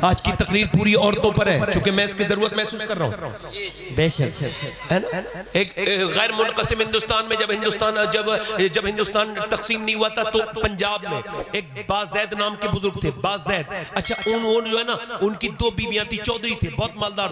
آج کی تقریر پوری عورتوں پر ہے، چونکہ میں اس کی ضرورت محسوس کر رہا ہوں بے شک ہے نا۔ ایک غیر منقسم ہندوستان میں جب ہندوستان تقسیم نہیں ہوا تھا تو پنجاب میں ایک بازید نام کے بزرگ تھے، بازید۔ اچھا ان جو ہے نا، ان کی 2 بیویاں تھی، چودھری تھے، بہت مالدار،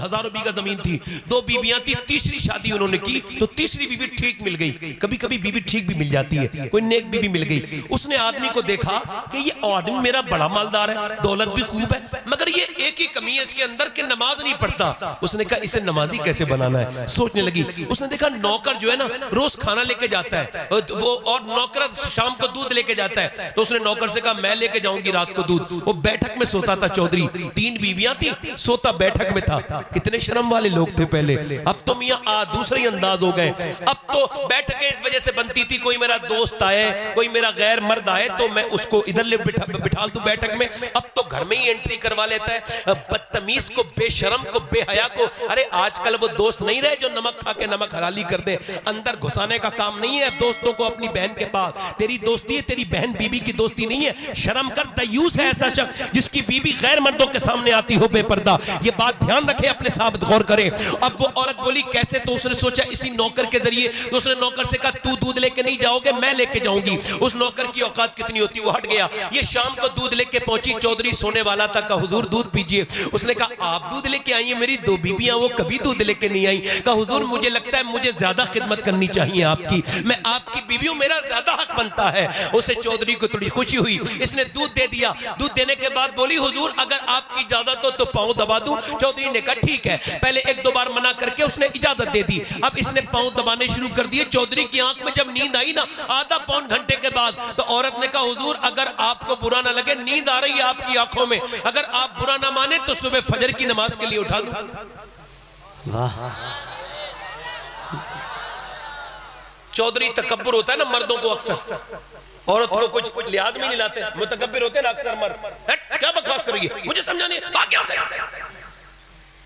ہزاروں بیگھہ زمین تھی، 2 بیویاں تھی، تیسری شادی انہوں نے کی تو تیسری بیوی ٹھیک مل گئی۔ کبھی کبھی بیوی ٹھیک بھی مل جاتی ہے، کوئی نیک بیوی مل گئی۔ اس نے آدمی کو دیکھا کہ یہ آدمی میرا بڑا مالدار ہے، دولت بھی خوب ہے، مگر یہ ایک ہی کمی ہے اس کے اندر کہ نماز نہیں پڑھتا۔ اس نے کہا اسے نمازی کیسے بنانا ہے، سوچنے لگی۔ اس نے دیکھا نوکر جو ہے نا روز کھانا لے کے جاتا ہے اور نوکر شام کو دودھ لے کے جاتا ہے، تو اس نے نوکر سے کہا میں لے کے جاؤں گی رات کو دودھ۔ وہ بیٹھک میں سوتا تھا چودھری، 3 بیویاں تھی، سوتا بیٹھک میں تھا۔ کتنے شرم والے لوگ تھے پہلے، اب تو میاں دوسرے ہی انداز ہو گئے۔ اب تو بیٹھکیں اس وجہ سے بنتی تھی، کوئی میرا دوست آئے، کوئی میرا غیر مرد آئے تو میں اس کو ادھر لے بٹھال دوں بیٹھک میں۔ اب تو گھر میں ہی انٹری کروا لیتا ہے۔ بدتمیز کو، بے شرم کو، بے حیا کو، ارے آج کل وہ دوست نہیں رہے جو نمک کھا کے نمک حلالی کر دے، اندر گھسانے کا کام نہیں ہے دوستوں کو اپنی بہن کے پاس۔ تیری دوستی ہے، تیری بہن بی بی کی دوستی نہیں ہے۔ شرم کر، دیوس ہے ایسا شخص جس کی بی بی غیر مردوں کے سامنے آتی ہو بے پردہ۔ یہ بات دھیان رکھے، اپنے ساتھ غور کرے۔ اب وہ عورت بولی کیسے، تو اس نے سوچا اسی نوکر کے ذریعے، تو اس نے نوکر سے کہا تو دودھ لے کے نہیں جاؤ گے، میں لے کے جاؤں گی۔ اس نوکر کی اوقات کتنی ہوتی، وہ ہٹ گیا۔ یہ شام کو دودھ لے کے پہنچی، چودھری سونے والا تھا، کہا حضور دودھ پیجئے۔ اس نے کہا آپ دودھ لے کے آئی ہیں، میری 2 بیویاں وہ کبھی دودھ لے کے نہیں آئیں۔ کہا حضور مجھے لگتا ہے مجھے زیادہ خدمت کرنی چاہیے آپ کی، میں آپ کی بیویوں، میرا زیادہ حق بنتا ہے۔ اسے چودھری کو تھوڑی خوشی ہوئی، اس نے دودھ دے دیا۔ دودھ دینے کے بعد بولی حضور اگر آپ کی اجازت ہو تو پاؤں دبا دوں۔ چودھری نے کہا ٹھیک ہے، پہلے 1-2 بار منع کر کے اس نے اجازت دے دی۔ اب اس نے پاؤں دبانے شروع کر دیے۔ چودھری کی آنکھ میں جب نیند آئی نا آدھا پون گھنٹے کے بعد، تو عورت نے کہا حضور اگر آپ کو برا نہ لگے، نیند آ رہی ہے آپ کی آنکھوں میں، اگر آپ برا نہ مانے تو صبح فجر کی نماز کے لیے اٹھا دوں۔ چودھری تکبر ہوتا ہے نا مردوں کو اکثر، عورت کو کچھ لحاظ میں نہیں لاتے، متکبر ہوتے ہیں نا اکثر مرد، کیا بکواس کر رہی ہے مجھے سمجھانے باقی سے۔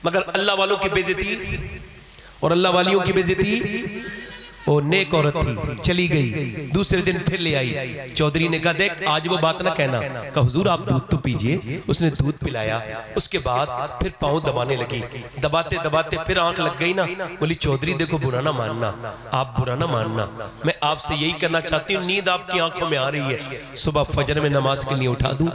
مگر اللہ والوں کی بے عزتی اور اللہ والیوں کی بے عزتی، وہ نیک عورت تھی، چلی گئی، دوسرے دن پھر لے آئی۔ چودھری نے کہا دیکھ آج وہ بات نہ کہنا۔ کہا حضور آپ دودھ تو پیجئے۔ اس نے دودھ پلایا، اس کے بعد پھر پاؤں دبانے لگی، دباتے دباتے پھر آنکھ لگ گئی نا۔ بولی چودھری دیکھو برا نہ ماننا، آپ برا نہ ماننا، میں آپ سے یہی کرنا چاہتی ہوں، نیند آپ کی آنکھوں میں آ رہی ہے، صبح فجر میں نماز کے لیے اٹھا دوں۔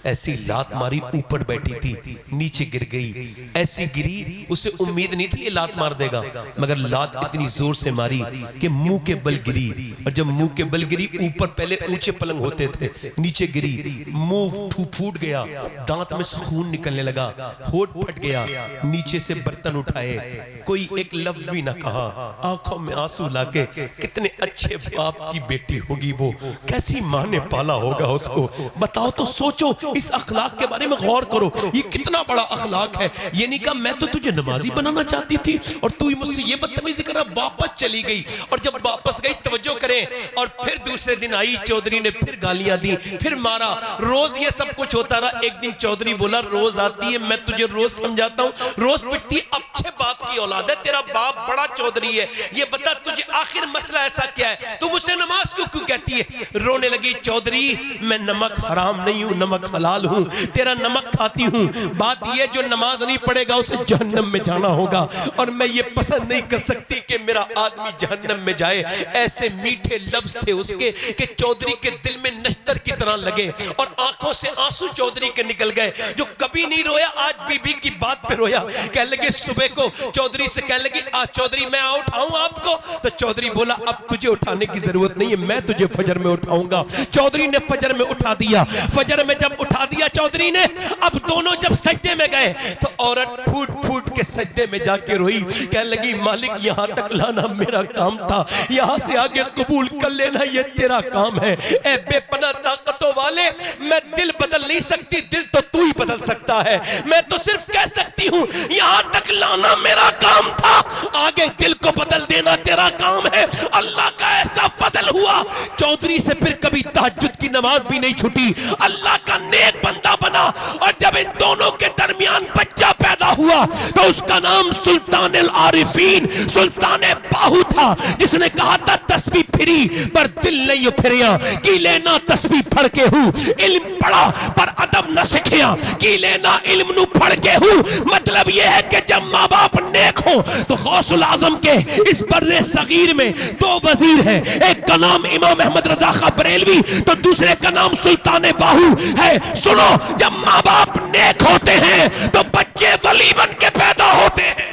ایسی لات ماری، اوپر بیٹھی تھی، نیچے گر گئی، ایسی گری اسے امید نہیں تھی یہ لات مار دے گا، مگر لات اتنی زور سے ماری کہ منہ کے بل گری، اور جب منہ کے بل گری، اوپر پہلے اونچے پلنگ ہوتے تھے، نیچے گری، منہ پھوٹ گیا، دانت میں سے خون نکلنے لگا، ہونٹ پھٹ گیا، نیچے سے برتن اٹھائے، کوئی ایک لفظ بھی نہ کہا، آنکھوں میں آنسو لاکے۔ کتنے اچھے باپ کی بیٹی ہوگی وہ، کیسی ماں نے پالا ہوگا اس کو، بتاؤ تو سوچو، اس اخلاق کے بارے میں غور کرو، یہ کتنا بڑا اخلاق ہے۔ یہ نہیں کہا میں تو تجھے نمازی بنانا چاہتی تھی اور تو ہی مجھ سے یہ بدتمیزی کر رہا، واپس چلی گئی۔ اور جب واپس گئی توجہ کریں، اور پھر دوسرے دن آئی، چودھری نے پھر گالیاں دی، پھر مارا، روز یہ سب کچھ ہوتا رہا۔ ایک دن چودھری بولا روز آتی ہے، میں تجھے روز سمجھاتا ہوں، روز پٹتی ہے، اچھے باپ کی اولاد ہے، تیرا باپ بڑا چودھری ہے، یہ بتا تجھے آخر مسئلہ ایسا کیا ہے، تو مجھ سے نماز کیوں کہتی ہے؟ رونے لگی چودھری میں نمک حرام نہیں ہوں، نمک حلال ہوں، تیرا نمک کھاتی ہوں، بات یہ جو نماز نہیں پڑھے گا اسے جہنم میں جانا ہوگا، اور میں یہ پسند نہیں کر سکتی کہ میرا آدمی جہنم میں جائے۔ ایسے میٹھے لفظ تھے اس کے کہ چودھری کے دل میں نشتر کی طرح لگے، اور آنکھوں سے آنسو چودھری کے نکل گئے، جو کبھی نہیں رویا آج بی بی کی بات پہ رویا۔ کہنے لگے صبح کو چودھری سے کہنے لگی چودھری میں اٹھاؤں آپ کو؟ تو چودھری بولا اب تجھے اٹھانے کی ضرورت نہیں ہے، میں تجھے فجر میں اٹھاؤں گا۔ چودھری نے فجر میں اٹھا دیا، فجر میں جب اٹھا دیا چودھری نے، اب دونوں جب سجدے میں گئے تو عورت پھوٹ پھوٹ کے سجدے میں جا کے روئی، کہنے لگی مالک یہاں تک لانا میرا کام تھا، یہاں سے آگے قبول کر لینا یہ تیرا کام ہے۔ اے بے پناہ طاقتوں والے، میں دل بدل نہیں سکتی، دل تو ہی بدل سکتا ہے، میں تو صرف کہہ سکتی ہوں یہاں تک لانا میرا کام تھا، آگے دل کو بدل دینا تیرا کام ہے۔ اللہ کا ایسا فضل ہوا، چودھری سے پھر کبھی تہجد کی نماز بھی نہیں چھٹی، اللہ کا نیک بندہ بنا، اور جب ان دونوں کے درمیان بچہ پیدا پیدا ہوا تو اس کا نام سلطان العارفین سلطان باہو تھا، جس نے کہا تھا تسبیح پھری پر دل نہیں پھریا، کی لینا تسبیح پڑھ کے ہوں، علم پڑھا پر ادب نہ سکھیا، کی لینا علم نو پڑھ کے ہوں۔ مطلب یہ ہے کہ جب ماں باپ نیک ہوں تو غوث العظم کے اس بر صغیر میں دو وزیر ہیں، ایک کا نام امام احمد رضا خاں بریلوی تو دوسرے کا نام سلطان باہو ہے۔ سنو، جب ماں باپ نیک ہوتے ہیں تو بچے ولی بن کے پیدا ہوتے ہیں۔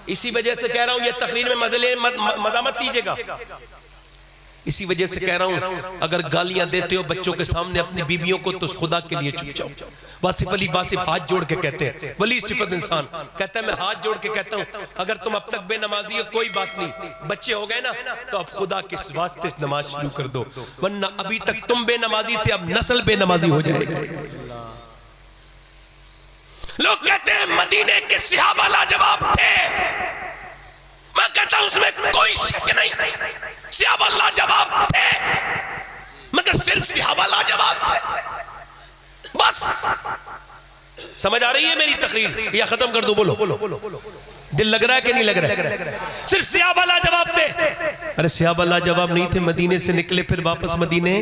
اسی وجہ سے کہہ رہا ہوں، یہ تقریر میں مذمت کیجئے گا، اسی وجہ سے کہہ رہا ہوں اگر گالیاں دیتے ہو بچوں کے سامنے اپنی بیویوں کو تو خدا کے لیے چھپ جاؤ۔ واصف علی واصف ہاتھ جوڑ کے کہتے ہیں، ولی صفت انسان کہتا ہے میں ہاتھ جوڑ کے کہتا ہوں اگر تم اب تک بے نمازی ہو کوئی بات نہیں، بچے ہو گئے نا تو اب خدا کے واسطے نماز شروع کر دو، ورنہ ابھی تک تم بے نمازی تھے اب نسل بے نمازی ہو جائے گی۔ لوگ کہتے ہیں مدینے کے صحابہ لاجواب تھے، میں کہتا ہوں اس میں کوئی شک نہیں، صحابہ لاجواب تھے، مگر صرف صحابہ لاجواب تھے بس۔ سمجھ آ رہی ہے میری تقریر یا ختم کر دوں؟ بولو، دل لگ رہا ہے کہ نہیں لگ رہا ہے؟ صرف صحابہ لاجواب تھے۔ ارے صحابہ لاجواب نہیں تھے، مدینے سے نکلے پھر واپس مدینے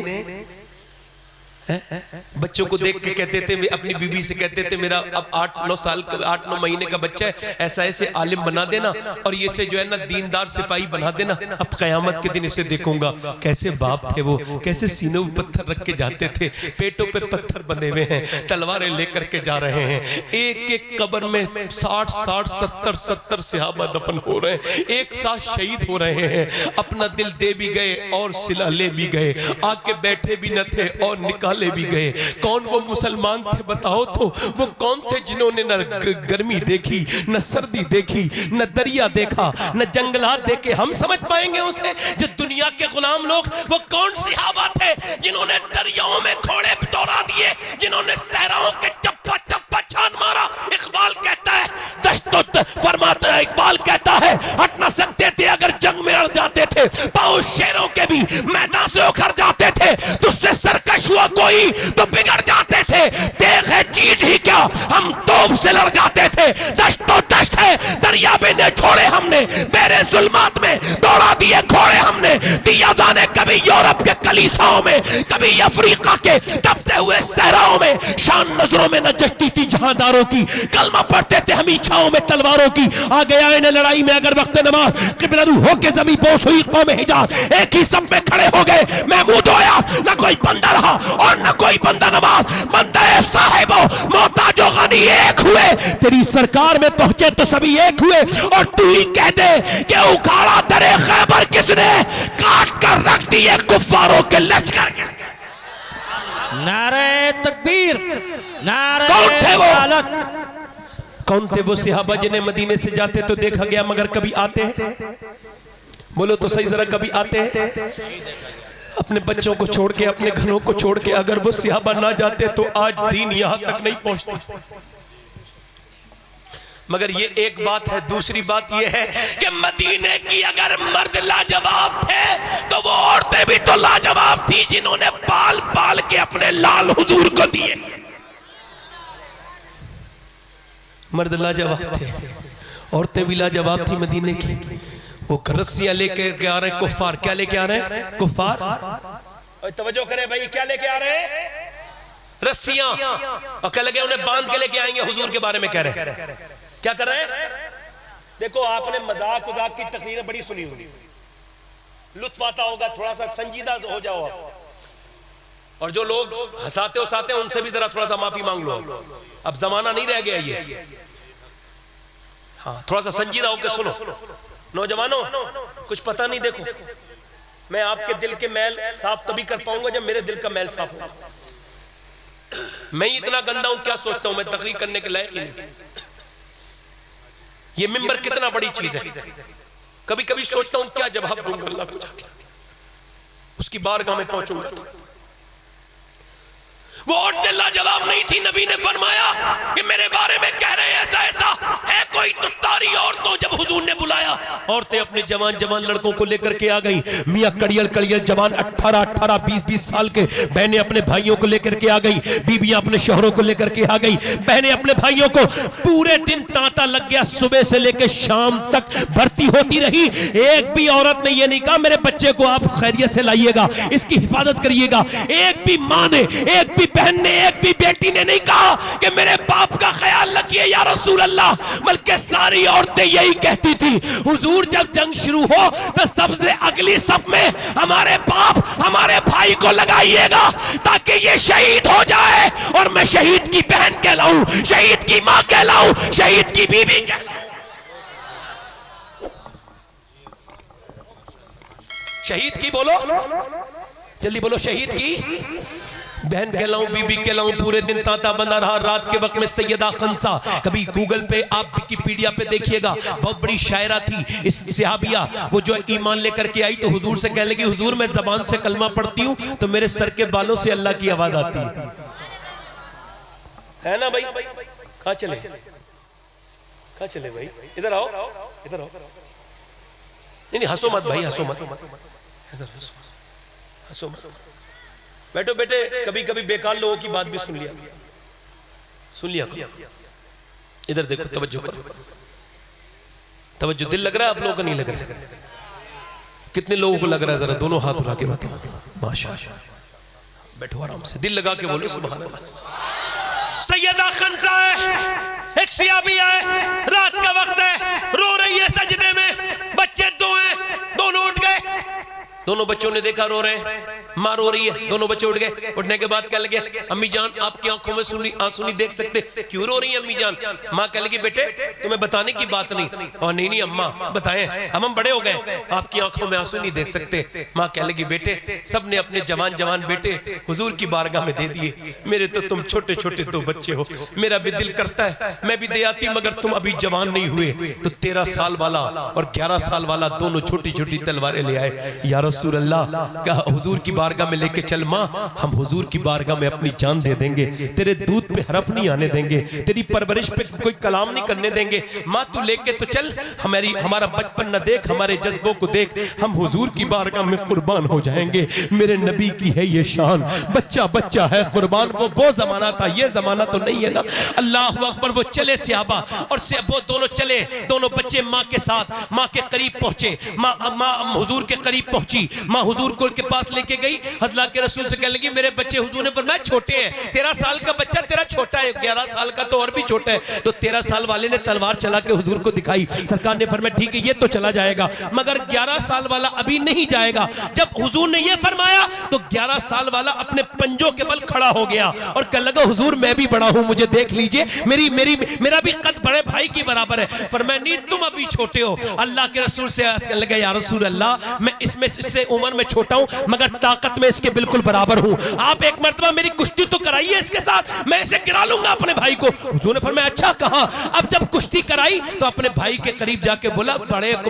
بچوں کو دیکھ کے کہتے تھے، اپنی بی بی سے کہتے تھے میرا اب 8-9 مہینے کا بچہ ہے، ایسا ایسے عالم بنا دینا اور یہ سے جو ہے نا دیندار سپاہی بنا دینا، اب قیامت کے دن اسے دیکھوں گا۔ کیسے باپ تھے وہ، کیسے سینوں پہ پتھر رکھ کے جاتے تھے، پیٹوں پہ پتھر بندھے ہوئے ہیں، تلواریں لے کر کے جا رہے ہیں، ایک ایک قبر میں 60-70 صحابہ دفن ہو رہے ہیں، ایک ساتھ شہید ہو رہے ہیں، اپنا دل دے بھی گئے اور صلہ لے بھی گئے، آ کے بیٹھے بھی نہ تھے اور نکالے بھی گئے۔ کون وہ مسلمان تھے بتاؤ تو؟ وہ کون تھے جنہوں نے نہ گرمی دیکھی، نہ سردی دیکھی، نہ دریا دیکھا، نہ جنگلات دیکھے؟ ہم سمجھ پائیں گے اسے جو دنیا کے غلام لوگ؟ وہ کون صحابہ تھے جنہوں نے دریاؤں میں گھوڑے دوڑا دیے، جنہوں نے صحراؤں کے چپا چپا چھان مارا؟ اقبال کہتا ہے دشت فرماتا ہے، اقبال کہتا ہے ہٹ نہ سکتے تھے اگر جنگ میں اڑ جاتے تھے، پاؤں شیروں کے بھی میدان سے اکھڑ جاتے تھے، تجھ سے سرکش ہوا کوئی تو بگڑ جاتے تھے، دیکھ ہے چیز ہی کیا ہم توپ سے لڑ جاتے تھے، دشت و دشت ہے دریا میں نے چھوڑے ہم نے، میرے ظلمات میں دوڑا دیے گھوڑے ہم نے، دیا جانے کبھی یورپ کے کلیساؤں میں، کبھی افریقہ کے تپتے ہوئے صحراؤں میں، شان نظروں میں نہ جشتی تھی جہانداروں کی، کلمہ پڑھتے تھے ہمیں چھاؤں میں تلواروں کی، آگے آئے نہ لڑائی میں اگر وقت نماز، قبلہ رو ہو کے زمین بوس ہوئی قوم حجاز، ایک ہی سب میں کھڑے ہو گئے محمود و عیاض، نہ کوئی بندہ رہا اور نہ کوئی بندہ نماز، بندہ صاحب و محتاج و غنی ایک ہوئے، تیری سرکار میں پہنچے تو سبھی ایک ہوئے، اور تو ہی کہہ دے کہ اکھاڑا در خیبر کس نے، کاٹ کر رکھ دیے کفاروں کے لشکر کے۔ نعرہ تکبیر، نعرہ کون تھے وہ؟ رسالت۔ کون تھے وہ صحابہ جنہیں مدینے سے جاتے تو دیکھا گیا مگر کبھی آتے ہیں؟ بولو تو صحیح ذرا، کبھی آتے ہیں؟ اپنے بچوں کو چھوڑ کے، اپنے گھروں کو چھوڑ کے اگر وہ صحابہ نہ جاتے تو آج دین یہاں تک نہیں پہنچتا۔ مگر یہ ایک بات ہے، دوسری بات یہ ہے کہ مدینے کی اگر مرد لاجواب تھے تو وہ عورتیں بھی تو لاجواب تھی جنہوں نے پال پال کے اپنے لال حضور کو دیے۔ مرد لاجواب تھے، عورتیں بھی لاجواب تھی مدینے کی۔ وہ رسیاں لے کے آ رہے ہیں کفار، کیا لے کے آ رہے ہیں کفار؟ توجہ کریں بھائی، کیا لے کے آ رہے ہیں؟ رسیاں، اور کہہ لگے انہیں باندھ کے لے کے آئیں گے، حضور کے بارے میں کہہ رہے ہیں۔ کیا کر رہے ہیں؟ دیکھو آپ نے مذاق کی تقریریں بڑی سنی ہوگی، لطف آتا ہوگا، تھوڑا سا سنجیدہ ہو جاؤ آپ، اور جو لوگ ہنساتے ہساتے ہیں ان سے بھی ذرا تھوڑا سا معافی مانگ لو، اب زمانہ نہیں رہ گیا یہ، ہاں تھوڑا سا سنجیدہ ہو کے سنو۔ نوجوانوں کچھ پتہ نہیں، دیکھو میں آپ کے دل کے میل صاف تبھی کر پاؤں گا جب میرے دل کا میل صاف ہو۔ میں اتنا گندا ہوں، کیا سوچتا ہوں میں تقریر کرنے کے لائق ہی نہیں۔ یہ ممبر کتنا بڑی چیز ہے، کبھی کبھی سوچتا ہوں کیا جواب دوں گا اللہ کو جا کے، اس کی بارگاہ میں پہنچوں گا۔ وہ عورتیں لاجواب نہیں تھی. نبی نے فرمایا کہ میرے بارے میں کہہ رہے ایسا ایسا ہے کوئی تو تاری عورتوں. جب حضور نے بلایا عورتیں اپنے جوان لڑکوں کو لے کر کے آ گئی. میاں کڑیل جوان 18 20 سال کے بہنیں اپنے بھائیوں کو لے کر کے آ گئی. بیویاں اپنے شوہروں کو لے کر کے آ گئی. بہنیں اپنے بھائیوں کو. پورے دن تانتا لگ گیا. صبح سے لے کے شام تک بھرتی ہوتی رہی. ایک بھی عورت نے یہ نہیں کہا میرے بچے کو آپ خیریت سے لائیے گا, اس کی حفاظت کریے گا. ایک بھی ماں نے, ایک بھی بہن نے, ایک بھی بیٹی نے نہیں کہا کہ میرے باپ کا خیال رکھیے یا رسول اللہ. بلکہ ساری عورتیں یہی کہتی تھی حضور جب جنگ شروع ہو تو سب سے اگلی صف میں ہمارے باپ ہمارے بھائی کو لگائیے گا تاکہ یہ شہید ہو جائے اور میں شہید کی بہن کہلاؤں, شہید کی ماں کہلاؤں, شہید کی بیوی کہلاؤں. شہید کی بولو, جلدی بولو, شہید کی بہن کہلاؤں, بی بی کہلاؤں. پورے دن تانتا بنا رہا. رات کے وقت میں سیدہ خنسا, کبھی گوگل پہ آپ ویکیپیڈیا پہ دیکھیے گا, بہت بڑی شاعرہ تھی اس صحابیہ. وہ جو ایمان لے کر کے آئی تو حضور سے کہنے لگی حضور میں زبان سے کلمہ پڑھتی ہوں تو میرے سر کے بالوں سے اللہ کی آواز آتی ہے نا بھائی. کہاں چلے, کہاں چلے بھائی, ادھر آؤ, ادھر آؤ. نہیں ہنسو مت بھائی, ہنسو مت, ادھر ہنسو مت. بیٹھو بیٹے, کبھی کبھی بیکار لوگوں کی بات بھی سن لیا کرو. ادھر دیکھو, توجہ کرو, توجہ. دل لگ رہا ہے آپ لوگوں کا نہیں لگ رہا؟ کتنے لوگوں کو لگ رہا ہے ذرا دونوں ہاتھ اٹھا کے بتاؤ. ماشاءاللہ, بیٹھو آرام سے, دل لگا کے بولو سبحان اللہ. سیدہ خنسا ہے, ایک صحابی ہے, رات کا وقت ہے, رو رہی ہے سجدے میں. بچے دو ہیں, دونوں اٹھ گئے. دونوں بچوں نے دیکھا رو رہے ہیں, ماں رو رہی ہے. دونوں بچے اٹھ گئے. اٹھنے کے بعد کہنے لگے امی جان آپ کی آنکھوں میں آنسو نہیں دیکھ سکتے, کیوں رو رہی ہیں امی جان؟ ماں کہنے لگی بیٹے تمہیں بتانے کی بات نہیں. اور نہیں اماں بتائیں, ہم بڑے ہو گئے, آپ کی آنکھوں میں آنسو نہیں دیکھ سکتے. ماں کہنے لگی بیٹے سب نے اپنے جوان بیٹے حضور کی بارگاہ میں دے دیے, میرے تو تم چھوٹے دو بچے ہو. میرا بھی دل کرتا ہے میں بھی دے آتی مگر تم ابھی جوان نہیں ہوئے. تو 13 سال والا اور 11 سال والا دونوں چھوٹی تلواریں لے آئے. یا رسول اللہ, کہا حضور کی بارگاہ میں لے کے چل ماں, ہم حضور کی بارگاہ میں اپنی جان دے دیں گے, تیرے دودھ پہ حرف نہیں آنے دیں گے, تیری پرورش پہ کوئی کلام نہیں کرنے دیں گے. ماں تو لے کے تو چل, ہمارا بچپن نہ دیکھ, ہمارے جذبوں کو دیکھ, ہم حضور کی بارگاہ میں قربان ہو جائیں گے. میرے نبی کی ہے یہ شان, بچہ ہے قربان. وہ زمانہ تھا, یہ زمانہ تو نہیں ہے نا. اللہ اکبر. وہ چلے صحابہ اور وہ دونوں چلے, دونوں بچے ماں کے ساتھ ماں کے قریب پہنچے. ماں حضور کے قریب پہنچی. ماں حضور کو کے پاس لے کے گئی. اللہ کے رسول سے کہنے لگی میرے بچے, حضور نے فرمایا چھوٹے ہیں, 13 سال کا بچہ تیرا چھوٹا ہے, 11 سال کا تو اور بھی چھوٹا ہے. تو 13 سال والے نے تلوار چلا کے حضور کو دکھائی. سرکار نے فرمایا ٹھیک ہے یہ تو چلا جائے گا مگر 11 سال والا ابھی نہیں جائے گا. جب حضور نے یہ فرمایا تو 11 سال والا اپنے پنجوں کے بل کھڑا ہو گیا اور کہنے لگا حضور میں بھی بڑا ہوں, مجھے دیکھ لیجئے, میرا بھی قد بڑے بھائی کی برابر ہے. فرمایا نہیں تم ابھی چھوٹے ہو. اللہ کے رسول سے کہنے لگا یا رسول اللہ میں اس سے عمر میں چھوٹا ہوں مگر طاقت میں اس کے بالکل برابر ہوں. آپ ایک مرتبہ میری کشتی تو کرائیے اس کے ساتھ, میں اسے گرا لوں گا اپنے بھائی کو. حضور نے فرمایا اچھا کہا. اب جب کشتی کرائی تو اپنے بھائی کے قریب جا کے بولا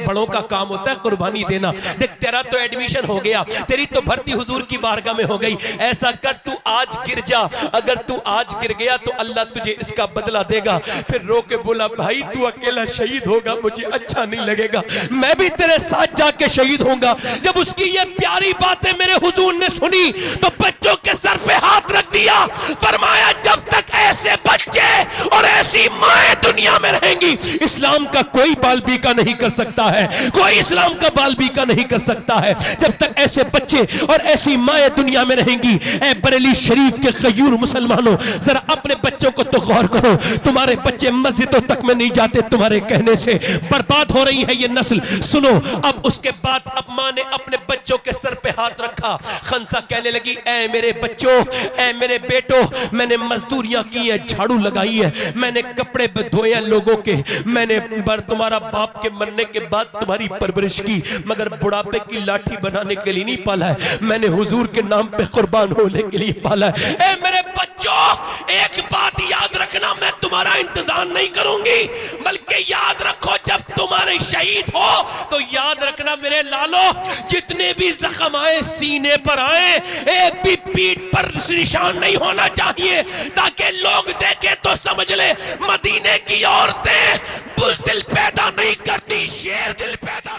بڑوں کا کام ہوتا ہے قربانی دینا. دیکھ تیرا تو ایڈمیشن ہو گیا, تیری تو بھرتی حضور کی بارگاہ میں ہو گئی. ایسا کر تو آج گر جا, اگر تو آج گر گیا تو اللہ تجھے اس کا بدلہ دے گا. پھر رو کے بولا بھائی تو اکیلا شہید ہوگا مجھے اچھا نہیں لگے گا, میں بھی تیرے ساتھ جا کے شہید ہوں گا. جب اس کی یہ پیاری باتیں میرے حضور نے سنی تو بچوں کے سر پہ ہاتھ رکھ دیا. فرمایا جب تک ایسے بچے اور ایسی مائیں دنیا میں رہیں گی اسلام کا کوئی بال بیکا نہیں کر سکتا ہے, کوئی اسلام کا بال بیکا نہیں کر سکتا ہے. جب تک ایسے بچے اور ایسی مائیں دنیا میں رہیں گی. اے بریلی شریف کے غیور مسلمانوں, ذرا اپنے بچوں کو تو غور کرو. تمہارے بچے مسجدوں تک میں نہیں جاتے, تمہارے کہنے سے برباد ہو رہی ہے یہ نسل. سنو اب اس کے بعد اب ماں نے اپنے بچوں کے سر پہ ہاتھ رکھا. خنسا کہنے لگی اے میرے بچوں, اے میرے بیٹوں, میں نے مزدوریاں کی ہیں, جھاڑو لگائی ہے, میں نے کپڑے دھوئے ہیں لوگوں کے, میں نے تمہارا باپ کے مرنے کے بعد تمہاری پرورش کی مگر بڑھاپے کی لاٹھی بنانے کے لیے نہیں پالا ہے, میں نے حضور کے نام پہ قربان ہونے کے لیے پالا ہے. اے میرے بچوں ایک بات یاد رکھنا، میں تمہارا انتظار نہیں کروں گی، بلکہ یاد رکھو جب تمہارے شہید ہو تو یاد رکھنا میرے لالو، جتنے بھی زخم آئے سینے پر آئے، ایک بھی پیٹھ پر نشان نہیں ہونا چاہیے، تاکہ لوگ دیکھیں تو سمجھ لے مدینے کی عورتیں بزدل پیدا نہیں کرتی، شیر دل پیدا